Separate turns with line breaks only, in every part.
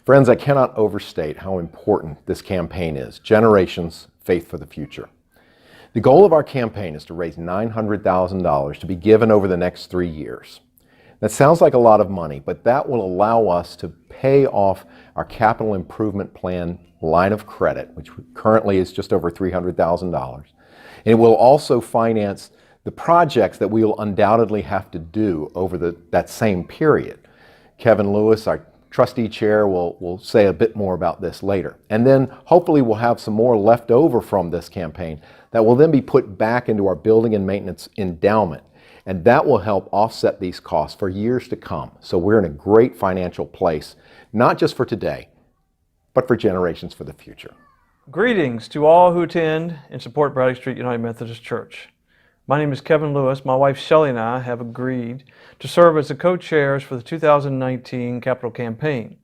Friends, I cannot overstate how important this campaign is. Generations, Faith for the Future. The goal of our campaign is to raise $900,000 to be given over the next 3 years. That sounds like a lot of money, but that will allow us to pay off our capital improvement plan line of credit, which currently is just over $300,000. And it will also finance the projects that we will undoubtedly have to do over that same period. Kevin Lewis, our trustee chair, will say a bit more about this later. And then hopefully we'll have some more left over from this campaign that will then be put back into our building and maintenance endowment. And that will help offset these costs for years to come. So we're in a great financial place, not just for today, but for generations for the future.
Greetings to all who attend and support Braddock Street United Methodist Church. My name is Kevin Lewis. My wife Shelley and I have agreed to serve as the co-chairs for the 2019 capital campaign.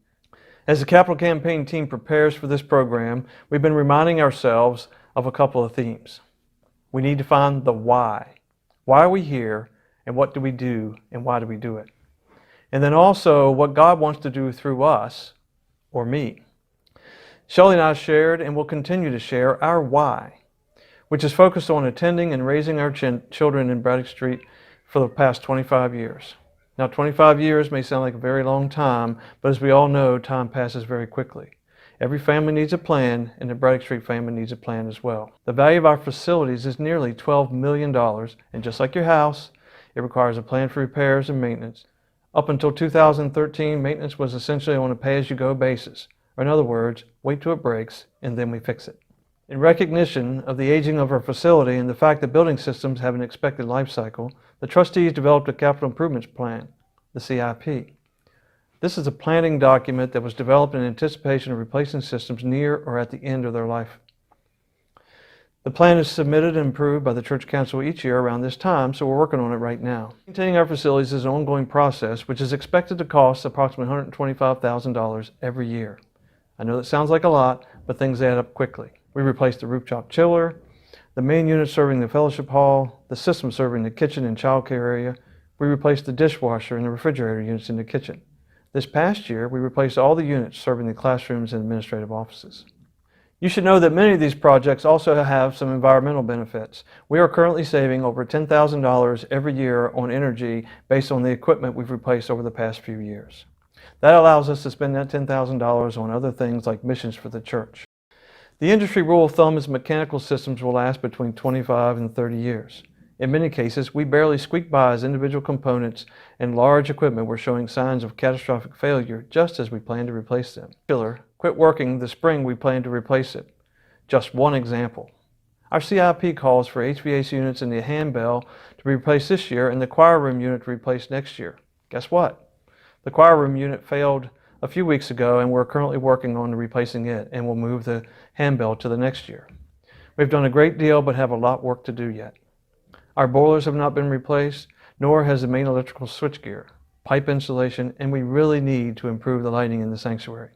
As the capital campaign team prepares for this program, we've been reminding ourselves of a couple of themes. We need to find the why. Why are we here, and what do we do, and why do we do it? And then also what God wants to do through us, or me. Shelley and I shared and will continue to share our why, which is focused on attending and raising our children in Braddock Street for the past 25 years. Now, 25 years may sound like a very long time, but as we all know, time passes very quickly. Every family needs a plan, and the Braddock Street family needs a plan as well. The value of our facilities is nearly $12 million, and just like your house, it requires a plan for repairs and maintenance. Up until 2013, maintenance was essentially on a pay-as-you-go basis, or in other words, wait till it breaks, and then we fix it. In recognition of the aging of our facility and the fact that building systems have an expected life cycle, the trustees developed a capital improvements plan, the CIP. This is a planning document that was developed in anticipation of replacing systems near or at the end of their life. The plan is submitted and approved by the Church Council each year around this time, so we're working on it right now. Maintaining our facilities is an ongoing process, which is expected to cost approximately $125,000 every year. I know that sounds like a lot, but things add up quickly. We replaced the rooftop chiller, the main unit serving the fellowship hall, the system serving the kitchen and child care area. We replaced the dishwasher and the refrigerator units in the kitchen. This past year, we replaced all the units serving the classrooms and administrative offices. You should know that many of these projects also have some environmental benefits. We are currently saving over $10,000 every year on energy based on the equipment we've replaced over the past few years. That allows us to spend that $10,000 on other things like missions for the church. The industry rule of thumb is mechanical systems will last between 25 and 30 years. In many cases, we barely squeak by as individual components and large equipment were showing signs of catastrophic failure just as we planned to replace them. Chiller quit working the spring we planned to replace it. Just one example. Our CIP calls for HVAC units in the handbell to be replaced this year and the choir room unit to replace next year. Guess what? The choir room unit failed a few weeks ago and we're currently working on replacing it, and we'll move the handbell to the next year. We've done a great deal but have a lot of work to do yet. Our boilers have not been replaced, nor has the main electrical switchgear, pipe installation, and we really need to improve the lighting in the sanctuary.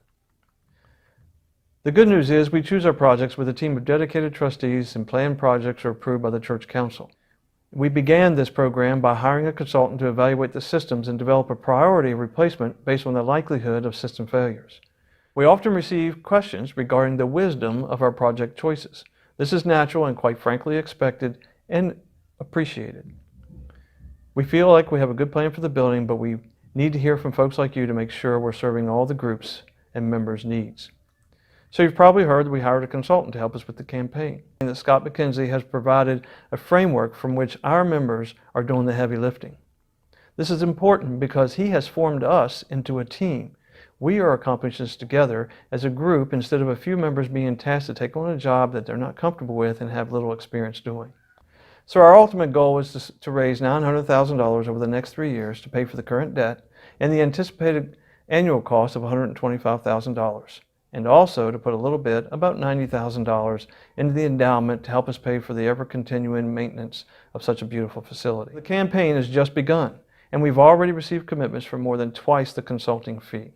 The good news is we choose our projects with a team of dedicated trustees, and planned projects are approved by the Church Council. We began this program by hiring a consultant to evaluate the systems and develop a priority of replacement based on the likelihood of system failures. We often receive questions regarding the wisdom of our project choices. This is natural and quite frankly expected and appreciated. We feel like we have a good plan for the building, but we need to hear from folks like you to make sure we're serving all the groups and members' needs. So you've probably heard that we hired a consultant to help us with the campaign, and that Scott McKenzie has provided a framework from which our members are doing the heavy lifting. This is important because he has formed us into a team. We are accomplishing this together as a group instead of a few members being tasked to take on a job that they're not comfortable with and have little experience doing. So our ultimate goal is to raise $900,000 over the next 3 years to pay for the current debt and the anticipated annual cost of $125,000, and also to put a little bit, about $90,000, into the endowment to help us pay for the ever-continuing maintenance of such a beautiful facility. The campaign has just begun, and we've already received commitments for more than twice the consulting fee.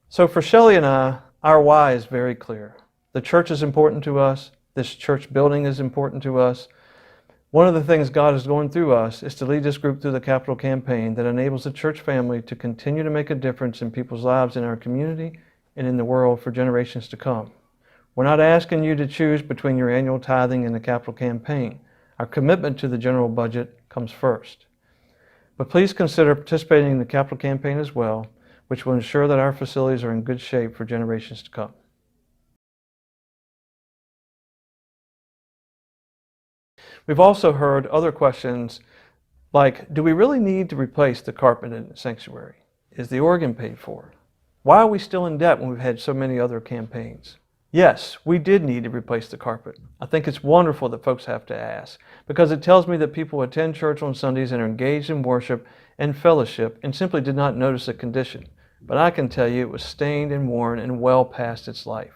So for Shelley and I, our why is very clear. The church is important to us. This church building is important to us. One of the things God is going through us is to lead this group through the capital campaign that enables the church family to continue to make a difference in people's lives in our community and in the world for generations to come. We're not asking you to choose between your annual tithing and the capital campaign. Our commitment to the general budget comes first. But please consider participating in the capital campaign as well, which will ensure that our facilities are in good shape for generations to come. We've also heard other questions like, do we really need to replace the carpet in the sanctuary? Is the organ paid for? Why are we still in debt when we've had so many other campaigns? Yes, we did need to replace the carpet. I think it's wonderful that folks have to ask, because it tells me that people attend church on Sundays and are engaged in worship and fellowship and simply did not notice the condition. But I can tell you it was stained and worn and well past its life.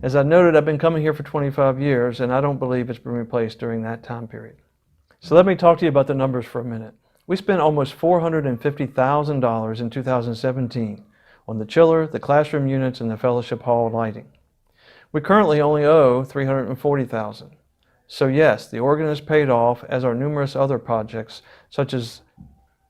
As I noted, I've been coming here for 25 years, and I don't believe it's been replaced during that time period. So let me talk to you about the numbers for a minute. We spent almost $450,000 in 2017 on the chiller, the classroom units, and the fellowship hall lighting. We currently only owe $340,000. So yes, the organ is paid off, as are numerous other projects, such as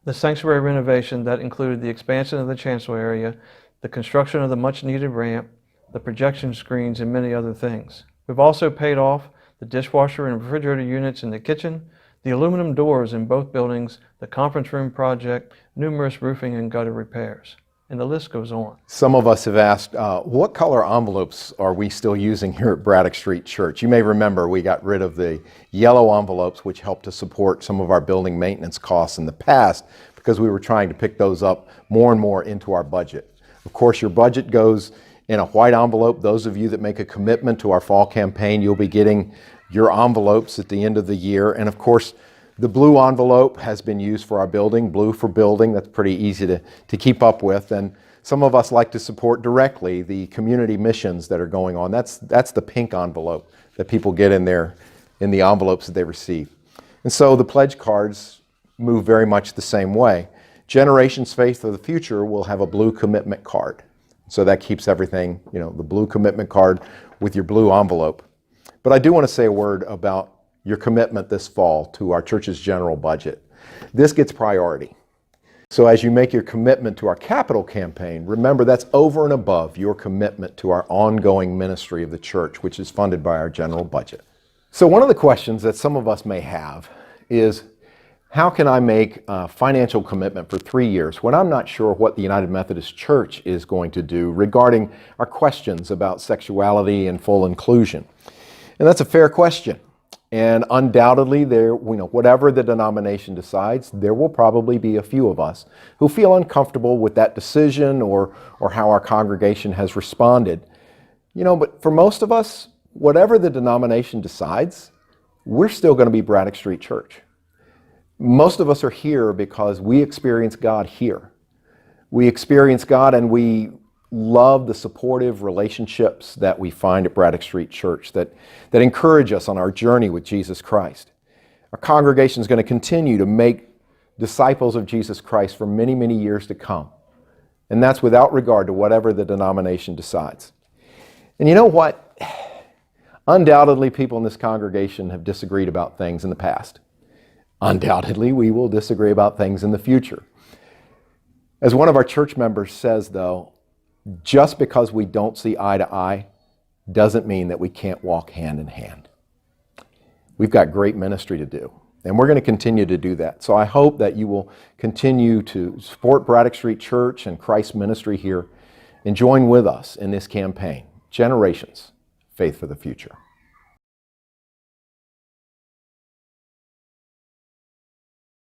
the sanctuary renovation that included the expansion of the chancel area, the construction of the much-needed ramp, the projection screens, and many other things. We've also paid off the dishwasher and refrigerator units in the kitchen, the aluminum doors in both buildings, the conference room project, numerous roofing and gutter repairs. And the list goes on.
Some of us have asked, what color envelopes are we still using here at Braddock Street Church? You may remember we got rid of the yellow envelopes, which helped to support some of our building maintenance costs in the past, because we were trying to pick those up more and more into our budget. Of course, your budget goes in a white envelope. Those of you that make a commitment to our fall campaign, you'll be getting your envelopes at the end of the year. And of course, the blue envelope has been used for our building, blue for building. That's pretty easy to keep up with. And some of us like to support directly the community missions that are going on. That's the pink envelope that people get in the envelopes that they receive. And so the pledge cards move very much the same way. Generations Faith for the Future will have a blue commitment card. So that keeps everything, the blue commitment card with your blue envelope. But I do want to say a word about your commitment this fall to our church's general budget. This gets priority. So as you make your commitment to our capital campaign, remember that's over and above your commitment to our ongoing ministry of the church, which is funded by our general budget. So one of the questions that some of us may have is, how can I make a financial commitment for 3 years when I'm not sure what the United Methodist Church is going to do regarding our questions about sexuality and full inclusion? And that's a fair question. And undoubtedly, whatever the denomination decides, there will probably be a few of us who feel uncomfortable with that decision or how our congregation has responded. But for most of us, whatever the denomination decides, we're still going to be Braddock Street Church. Most of us are here because we experience God here. We experience God, and we love the supportive relationships that we find at Braddock Street Church that encourage us on our journey with Jesus Christ. Our congregation is going to continue to make disciples of Jesus Christ for many, many years to come. And that's without regard to whatever the denomination decides. And you know what? Undoubtedly, people in this congregation have disagreed about things in the past. Undoubtedly, we will disagree about things in the future. As one of our church members says, though, just because we don't see eye to eye doesn't mean that we can't walk hand in hand. We've got great ministry to do, and we're going to continue to do that. So I hope that you will continue to support Braddock Street Church and Christ's ministry here and join with us in this campaign, Generations, Faith for the Future.